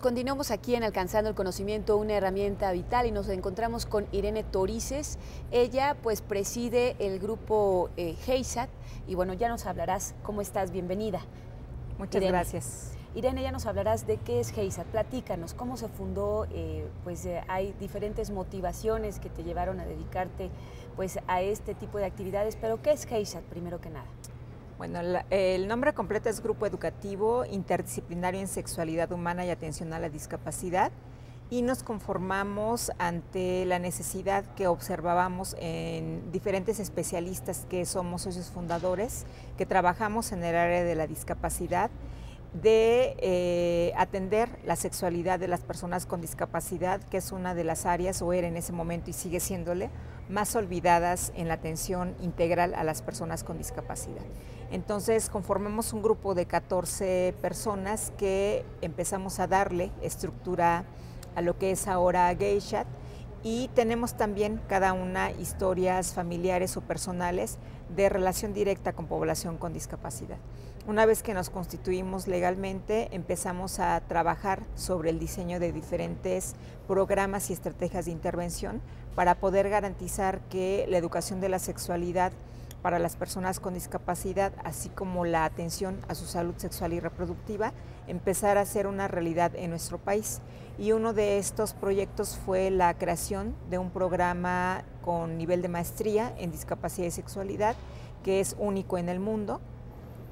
continuamos aquí en Alcanzando el Conocimiento, una herramienta vital, y nos encontramos con Irene Torices. Ella pues preside el grupo GEISAT y bueno, ya nos hablarás. ¿Cómo estás? Bienvenida. Muchas gracias. Irene, ya nos hablarás de qué es GEISAT. Platícanos, cómo se fundó, hay diferentes motivaciones que te llevaron a dedicarte pues a este tipo de actividades, pero ¿qué es GEISAT primero que nada? Bueno, el nombre completo es Grupo Educativo Interdisciplinario en Sexualidad Humana y Atención a la Discapacidad, y nos conformamos ante la necesidad que observábamos en diferentes especialistas que somos socios fundadores, que trabajamos en el área de la discapacidad, de atender la sexualidad de las personas con discapacidad, que es una de las áreas, o era en ese momento y sigue siéndole, más olvidadas en la atención integral a las personas con discapacidad. Entonces conformamos un grupo de 14 personas que empezamos a darle estructura a lo que es ahora GEISAT, y tenemos también cada una historias familiares o personales de relación directa con población con discapacidad. Una vez que nos constituimos legalmente, empezamos a trabajar sobre el diseño de diferentes programas y estrategias de intervención para poder garantizar que la educación de la sexualidad para las personas con discapacidad, así como la atención a su salud sexual y reproductiva, empezara a ser una realidad en nuestro país. Y uno de estos proyectos fue la creación de un programa con nivel de maestría en discapacidad y sexualidad, que es único en el mundo,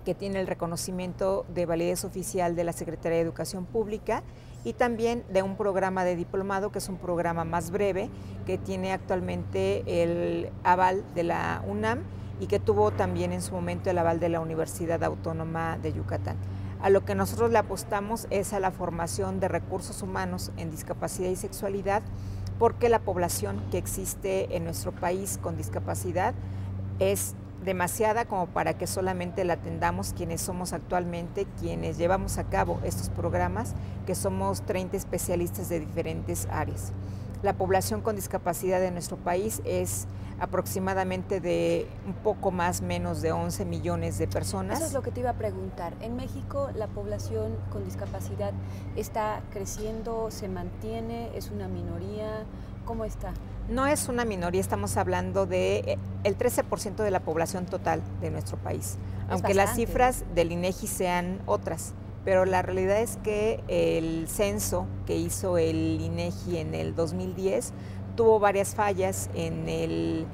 que tiene el reconocimiento de validez oficial de la Secretaría de Educación Pública, y también de un programa de diplomado, que es un programa más breve, que tiene actualmente el aval de la UNAM y que tuvo también en su momento el aval de la Universidad Autónoma de Yucatán. A lo que nosotros le apostamos es a la formación de recursos humanos en discapacidad y sexualidad, porque la población que existe en nuestro país con discapacidad es demasiada como para que solamente la atendamos quienes somos actualmente, quienes llevamos a cabo estos programas, que somos 30 especialistas de diferentes áreas. La población con discapacidad de nuestro país es aproximadamente de un poco menos de 11 millones de personas. Eso es lo que te iba a preguntar. En México, ¿la población con discapacidad está creciendo, se mantiene, es una minoría? ¿Cómo está? No es una minoría, estamos hablando de el 13% de la población total de nuestro país, aunque las cifras del INEGI sean otras, pero la realidad es que el censo que hizo el INEGI en el 2010 tuvo varias fallas en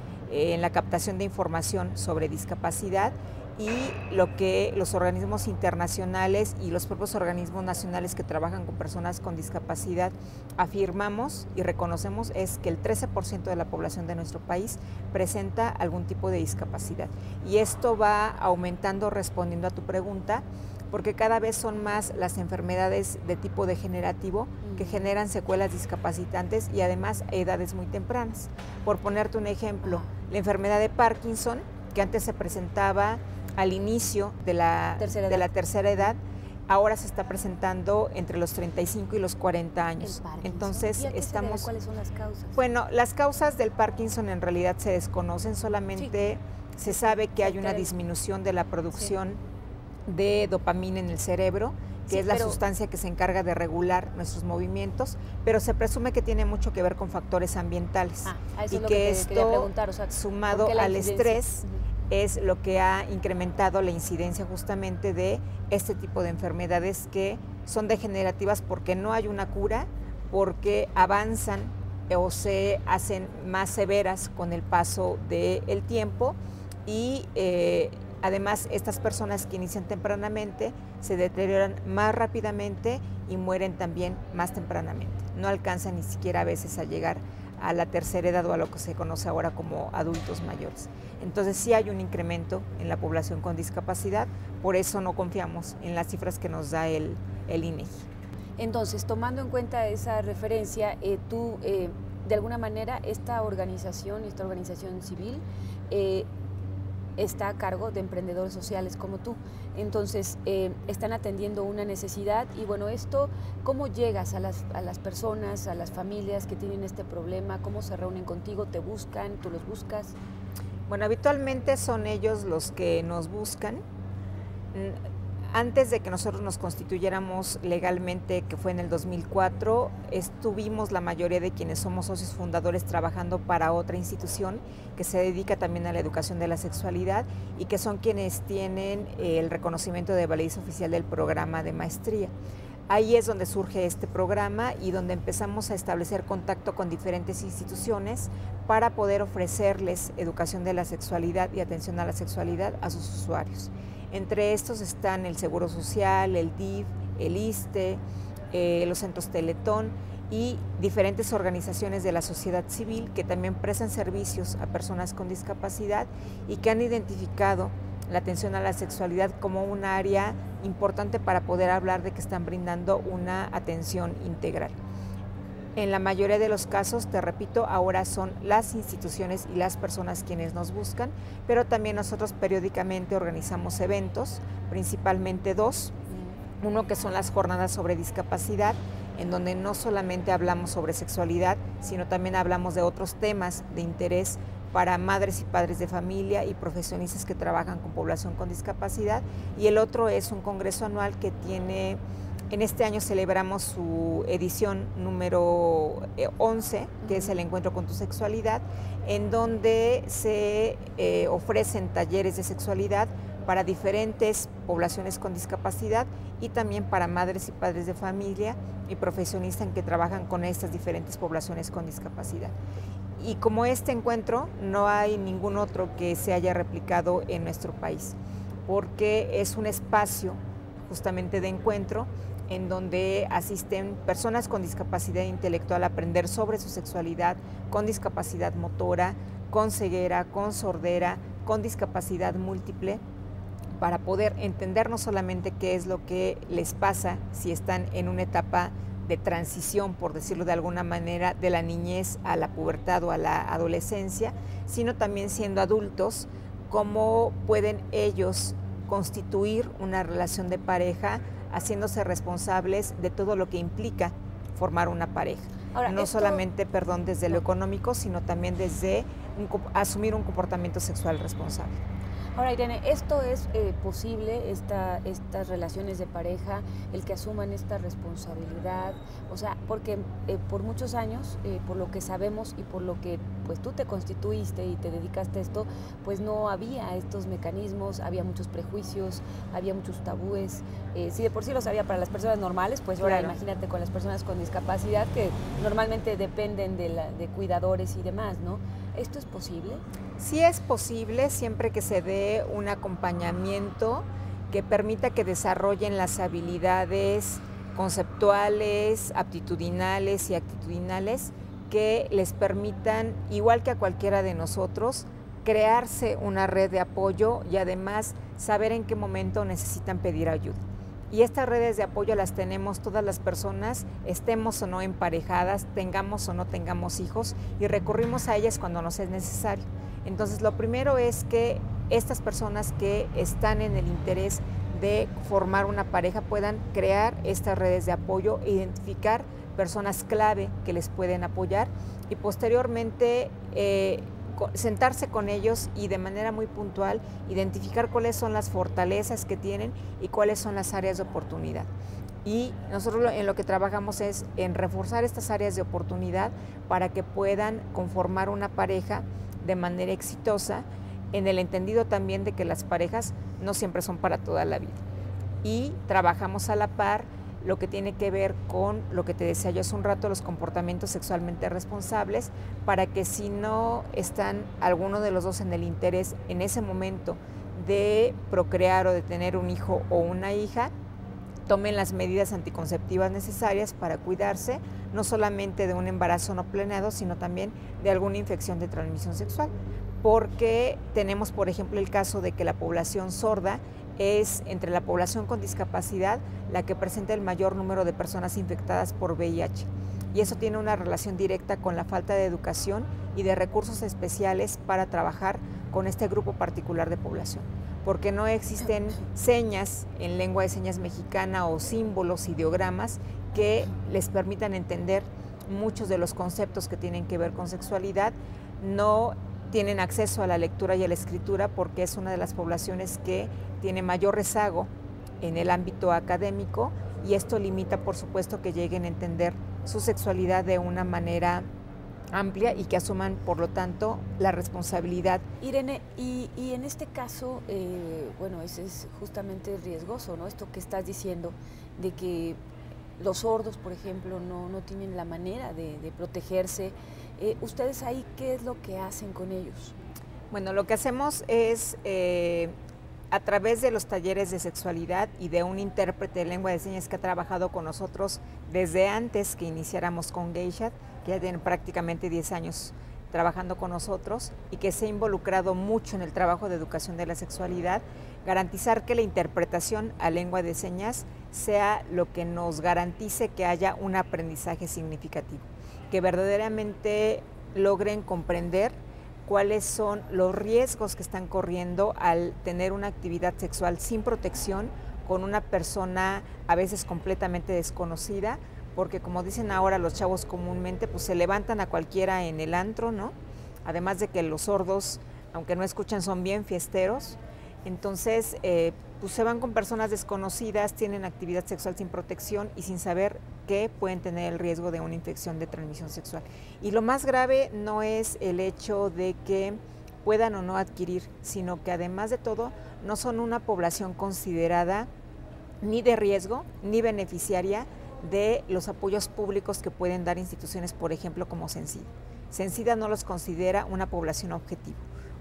la captación de información sobre discapacidad, y lo que los organismos internacionales y los propios organismos nacionales que trabajan con personas con discapacidad afirmamos y reconocemos es que el 13% de la población de nuestro país presenta algún tipo de discapacidad. Y esto va aumentando, respondiendo a tu pregunta, porque cada vez son más las enfermedades de tipo degenerativo que generan secuelas discapacitantes, y además a edades muy tempranas. Por ponerte un ejemplo, la enfermedad de Parkinson, que antes se presentaba al inicio de la tercera edad, ahora se está presentando entre los 35 y los 40 años. Entonces estamos... ¿Cuáles son las causas? Bueno, las causas del Parkinson en realidad se desconocen, solamente se sabe que hay una disminución de la producción de dopamina en el cerebro, que es la sustancia que se encarga de regular nuestros movimientos, pero se presume que tiene mucho que ver con factores ambientales, y que esto, sumado al estrés, es lo que ha incrementado la incidencia justamente de este tipo de enfermedades, que son degenerativas porque no hay una cura, porque avanzan o se hacen más severas con el paso del tiempo, y además estas personas que inician tempranamente se deterioran más rápidamente y mueren también más tempranamente. No alcanzan ni siquiera a veces a llegar a la tercera edad o a lo que se conoce ahora como adultos mayores. Entonces sí hay un incremento en la población con discapacidad, por eso no confiamos en las cifras que nos da el INEGI. Entonces, tomando en cuenta esa referencia, tú, de alguna manera, esta organización civil, está a cargo de emprendedores sociales como tú. Entonces, están atendiendo una necesidad, y bueno, esto, ¿cómo llegas a las personas, a las familias que tienen este problema? ¿Cómo se reúnen contigo? ¿Te buscan? ¿Tú los buscas? Bueno, habitualmente son ellos los que nos buscan. Antes de que nosotros nos constituyéramos legalmente, que fue en el 2004, estuvimos la mayoría de quienes somos socios fundadores trabajando para otra institución que se dedica también a la educación de la sexualidad y que son quienes tienen el reconocimiento de validez oficial del programa de maestría. Ahí es donde surge este programa y donde empezamos a establecer contacto con diferentes instituciones para poder ofrecerles educación de la sexualidad y atención a la sexualidad a sus usuarios. Entre estos están el Seguro Social, el DIF, el ISSSTE, los centros Teletón y diferentes organizaciones de la sociedad civil que también prestan servicios a personas con discapacidad y que han identificado la atención a la sexualidad como un área importante para poder hablar de que están brindando una atención integral. En la mayoría de los casos, te repito, ahora son las instituciones y las personas quienes nos buscan, pero también nosotros periódicamente organizamos eventos, principalmente dos. Uno que son las jornadas sobre discapacidad, en donde no solamente hablamos sobre sexualidad, sino también hablamos de otros temas de interés para madres y padres de familia y profesionistas que trabajan con población con discapacidad. Y el otro es un congreso anual que tiene, en este año celebramos su edición número 11, que es el Encuentro con tu Sexualidad, en donde se ofrecen talleres de sexualidad para diferentes poblaciones con discapacidad y también para madres y padres de familia y profesionistas que trabajan con estas diferentes poblaciones con discapacidad. Y como este encuentro, no hay ningún otro que se haya replicado en nuestro país, porque es un espacio justamente de encuentro en donde asisten personas con discapacidad intelectual a aprender sobre su sexualidad, con discapacidad motora, con ceguera, con sordera, con discapacidad múltiple, para poder entender no solamente qué es lo que les pasa si están en una etapa de transición, por decirlo de alguna manera, de la niñez a la pubertad o a la adolescencia, sino también siendo adultos, cómo pueden ellos constituir una relación de pareja haciéndose responsables de todo lo que implica formar una pareja. Ahora, no solamente, desde lo económico, sino también desde asumir un comportamiento sexual responsable. Ahora, Irene, ¿esto es posible, estas relaciones de pareja, el que asuman esta responsabilidad? O sea, porque por muchos años, por lo que sabemos y por lo que pues tú te constituiste y te dedicaste a esto, pues no había estos mecanismos, había muchos prejuicios, había muchos tabúes. Si de por sí los había para las personas normales, pues ahora imagínate con las personas con discapacidad que normalmente dependen de cuidadores y demás, ¿no? ¿Esto es posible? Sí es posible, siempre que se dé un acompañamiento que permita que desarrollen las habilidades conceptuales, aptitudinales y actitudinales que les permitan, igual que a cualquiera de nosotros, crearse una red de apoyo y además saber en qué momento necesitan pedir ayuda. Y estas redes de apoyo las tenemos todas las personas, estemos o no emparejadas, tengamos o no tengamos hijos, y recurrimos a ellas cuando nos es necesario. Entonces, lo primero es que estas personas que están en el interés de formar una pareja puedan crear estas redes de apoyo, identificar personas clave que les pueden apoyar y posteriormente sentarse con ellos y de manera muy puntual identificar cuáles son las fortalezas que tienen y cuáles son las áreas de oportunidad. Y nosotros en lo que trabajamos es en reforzar estas áreas de oportunidad para que puedan conformar una pareja de manera exitosa, en el entendido también de que las parejas no siempre son para toda la vida. Y trabajamos a la par lo que tiene que ver con lo que te decía yo hace un rato, los comportamientos sexualmente responsables, para que si no están alguno de los dos en el interés en ese momento de procrear o de tener un hijo o una hija, tomen las medidas anticonceptivas necesarias para cuidarse, no solamente de un embarazo no planeado, sino también de alguna infección de transmisión sexual. Porque tenemos, por ejemplo, el caso de que la población sorda es, entre la población con discapacidad, la que presenta el mayor número de personas infectadas por VIH. Y eso tiene una relación directa con la falta de educación y de recursos especiales para trabajar con este grupo particular de población. Porque no existen señas en lengua de señas mexicana o símbolos, ideogramas que les permitan entender muchos de los conceptos que tienen que ver con sexualidad. No tienen acceso a la lectura y a la escritura porque es una de las poblaciones que tiene mayor rezago en el ámbito académico, y esto limita, por supuesto, que lleguen a entender su sexualidad de una manera amplia y que asuman, por lo tanto, la responsabilidad. Irene, y en este caso, bueno, ese es justamente riesgoso, ¿no? Esto que estás diciendo, de que los sordos, por ejemplo, no tienen la manera de protegerse. ¿Ustedes ahí qué es lo que hacen con ellos? Bueno, lo que hacemos es, a través de los talleres de sexualidad y de un intérprete de lengua de señas que ha trabajado con nosotros desde antes que iniciáramos con Geisha, que ya tienen prácticamente 10 años trabajando con nosotros y que se ha involucrado mucho en el trabajo de educación de la sexualidad, garantizar que la interpretación a lengua de señas sea lo que nos garantice que haya un aprendizaje significativo, que verdaderamente logren comprender cuáles son los riesgos que están corriendo al tener una actividad sexual sin protección con una persona a veces completamente desconocida, porque como dicen ahora los chavos comúnmente, pues se levantan a cualquiera en el antro, ¿no? Además de que los sordos, aunque no escuchan, son bien fiesteros. Entonces, pues se van con personas desconocidas, tienen actividad sexual sin protección y sin saber que pueden tener el riesgo de una infección de transmisión sexual. Y lo más grave no es el hecho de que puedan o no adquirir, sino que además de todo no son una población considerada ni de riesgo ni beneficiaria de los apoyos públicos que pueden dar instituciones, por ejemplo, como Sencida. Sencida no los considera una población objetivo.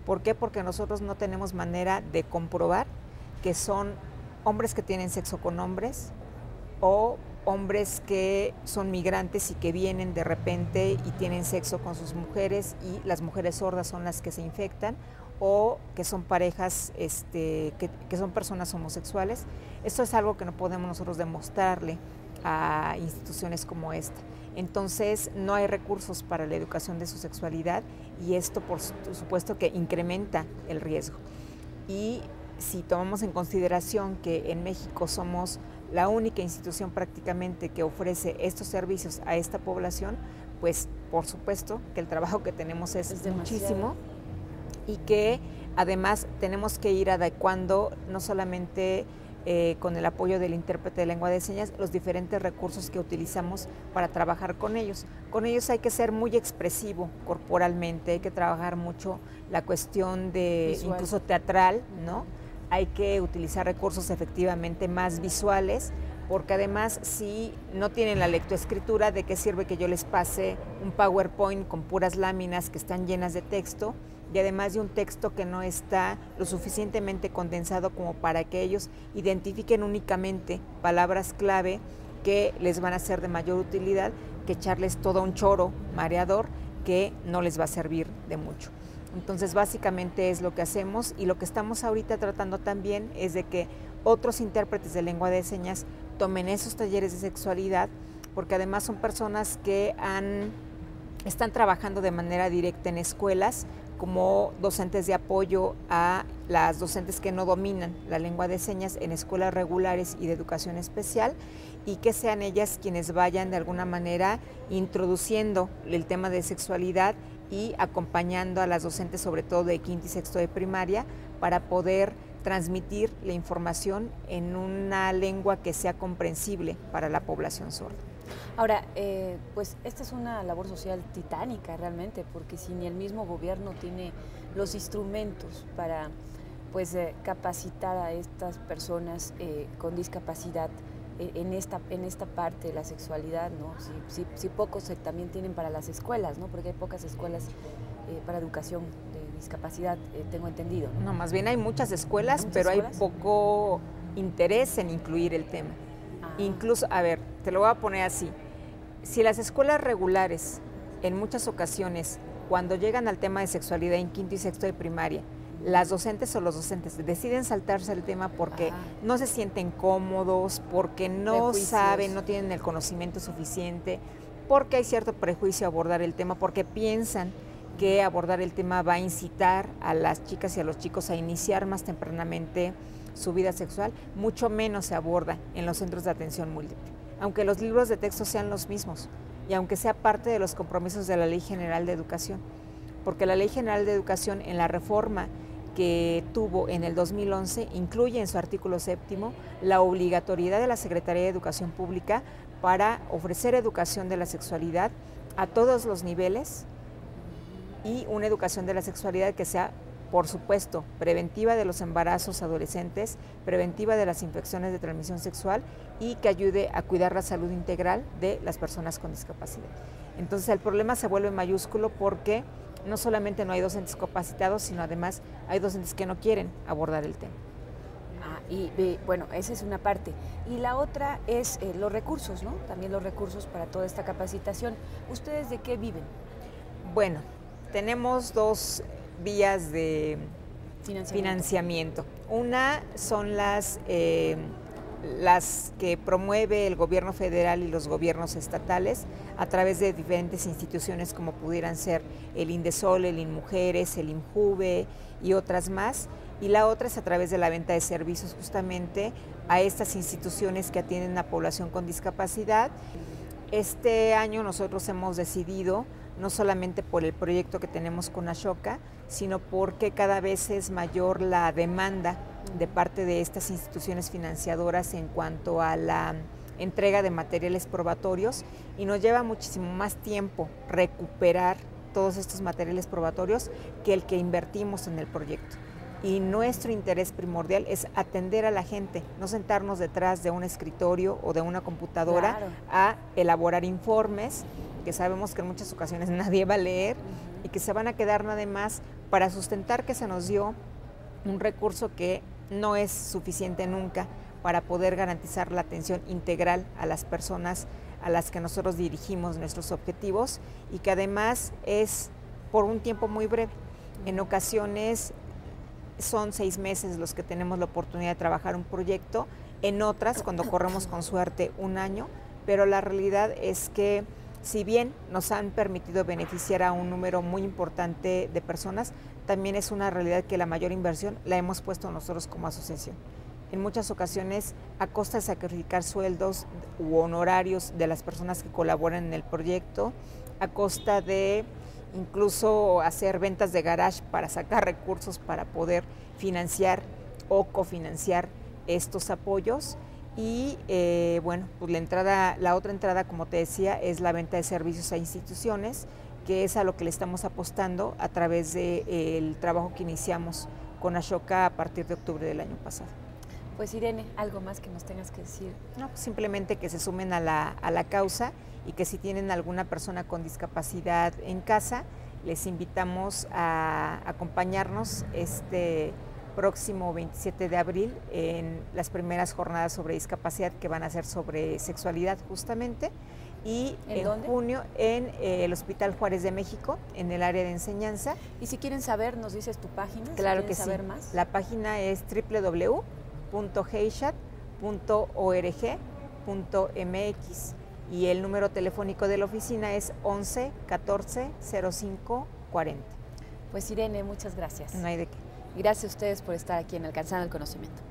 ¿Por qué? Porque nosotros no tenemos manera de comprobar que son hombres que tienen sexo con hombres o hombres que son migrantes y que vienen de repente y tienen sexo con sus mujeres y las mujeres sordas son las que se infectan, o que son parejas, que son personas homosexuales. Esto es algo que no podemos nosotros demostrarle a instituciones como esta. Entonces no hay recursos para la educación de su sexualidad y esto por supuesto que incrementa el riesgo. Y si tomamos en consideración que en México somos la única institución prácticamente que ofrece estos servicios a esta población, pues por supuesto que el trabajo que tenemos es muchísimo y que además tenemos que ir adecuando no solamente con el apoyo del intérprete de lengua de señas, los diferentes recursos que utilizamos para trabajar con ellos. Con ellos hay que ser muy expresivo corporalmente, hay que trabajar mucho la cuestión de visual, incluso teatral, ¿no? Hay que utilizar recursos efectivamente más visuales, porque además si no tienen la lectoescritura, ¿de qué sirve que yo les pase un PowerPoint con puras láminas que están llenas de texto? Y además de un texto que no está lo suficientemente condensado como para que ellos identifiquen únicamente palabras clave que les van a ser de mayor utilidad que echarles todo un choro mareador que no les va a servir de mucho. Entonces básicamente es lo que hacemos y lo que estamos ahorita tratando también es de que otros intérpretes de lengua de señas tomen esos talleres de sexualidad, porque además son personas que están trabajando de manera directa en escuelas como docentes de apoyo a las docentes que no dominan la lengua de señas en escuelas regulares y de educación especial, y que sean ellas quienes vayan de alguna manera introduciendo el tema de sexualidad y acompañando a las docentes, sobre todo de quinto y sexto de primaria, para poder transmitir la información en una lengua que sea comprensible para la población sorda. Ahora, pues esta es una labor social titánica realmente, porque si ni el mismo gobierno tiene los instrumentos para capacitar a estas personas con discapacidad en esta parte de la sexualidad, ¿no? Si pocos también tienen para las escuelas, ¿no? Porque hay pocas escuelas para educación de discapacidad, tengo entendido, ¿no? No, más bien hay muchas escuelas, pero hay poco interés en incluir el tema. Incluso, a ver, te lo voy a poner así, si las escuelas regulares en muchas ocasiones, cuando llegan al tema de sexualidad en quinto y sexto de primaria, las docentes o los docentes deciden saltarse el tema porque no se sienten cómodos, porque no saben, no tienen el conocimiento suficiente, porque hay cierto prejuicio a abordar el tema, porque piensan que abordar el tema va a incitar a las chicas y a los chicos a iniciar más tempranamente su vida sexual, mucho menos se aborda en los centros de atención múltiple, aunque los libros de texto sean los mismos y aunque sea parte de los compromisos de la Ley General de Educación, porque la Ley General de Educación en la reforma que tuvo en el 2011 incluye en su artículo 7º la obligatoriedad de la Secretaría de Educación Pública para ofrecer educación de la sexualidad a todos los niveles y una educación de la sexualidad que sea, por supuesto, preventiva de los embarazos adolescentes, preventiva de las infecciones de transmisión sexual y que ayude a cuidar la salud integral de las personas con discapacidad. Entonces el problema se vuelve mayúsculo porque no solamente no hay docentes capacitados, sino además hay docentes que no quieren abordar el tema. Bueno, esa es una parte. Y la otra es los recursos, ¿no? También los recursos para toda esta capacitación. ¿Ustedes de qué viven? Bueno, tenemos dos vías de financiamiento. Una son las que promueve el gobierno federal y los gobiernos estatales a través de diferentes instituciones como pudieran ser el INDESOL, el INMujeres, el INJUVE y otras más. Y la otra es a través de la venta de servicios justamente a estas instituciones que atienden a población con discapacidad. Este año nosotros hemos decidido, no solamente por el proyecto que tenemos con Ashoka, sino porque cada vez es mayor la demanda de parte de estas instituciones financiadoras en cuanto a la entrega de materiales probatorios y nos lleva muchísimo más tiempo recuperar todos estos materiales probatorios que el que invertimos en el proyecto. Y nuestro interés primordial es atender a la gente, no sentarnos detrás de un escritorio o de una computadora a elaborar informes que sabemos que en muchas ocasiones nadie va a leer y que se van a quedar nada más para sustentar que se nos dio un recurso que no es suficiente nunca para poder garantizar la atención integral a las personas a las que nosotros dirigimos nuestros objetivos y que además es por un tiempo muy breve. En ocasiones son 6 meses los que tenemos la oportunidad de trabajar un proyecto, en otras, cuando corremos con suerte, 1 año, pero la realidad es que si bien nos han permitido beneficiar a un número muy importante de personas, también es una realidad que la mayor inversión la hemos puesto nosotros como asociación. En muchas ocasiones, a costa de sacrificar sueldos u honorarios de las personas que colaboran en el proyecto, a costa de incluso hacer ventas de garage para sacar recursos para poder financiar o cofinanciar estos apoyos. Y bueno, pues la otra entrada, como te decía, es la venta de servicios a instituciones, que es a lo que le estamos apostando a través del trabajo que iniciamos con Ashoka a partir de octubre del año pasado. Pues Irene, ¿algo más que nos tengas que decir? No, pues simplemente que se sumen a la causa y que si tienen alguna persona con discapacidad en casa, les invitamos a acompañarnos este próximo 27 de abril en las primeras jornadas sobre discapacidad que van a ser sobre sexualidad justamente. Y en junio en el Hospital Juárez de México, en el área de enseñanza. Y si quieren saber, ¿nos dices tu página? Claro que sí. Saber más. La página es www.heishat.org.mx y el número telefónico de la oficina es 11 14 05 40. Pues Irene, muchas gracias. No hay de qué. Gracias a ustedes por estar aquí en Alcanzando el Conocimiento.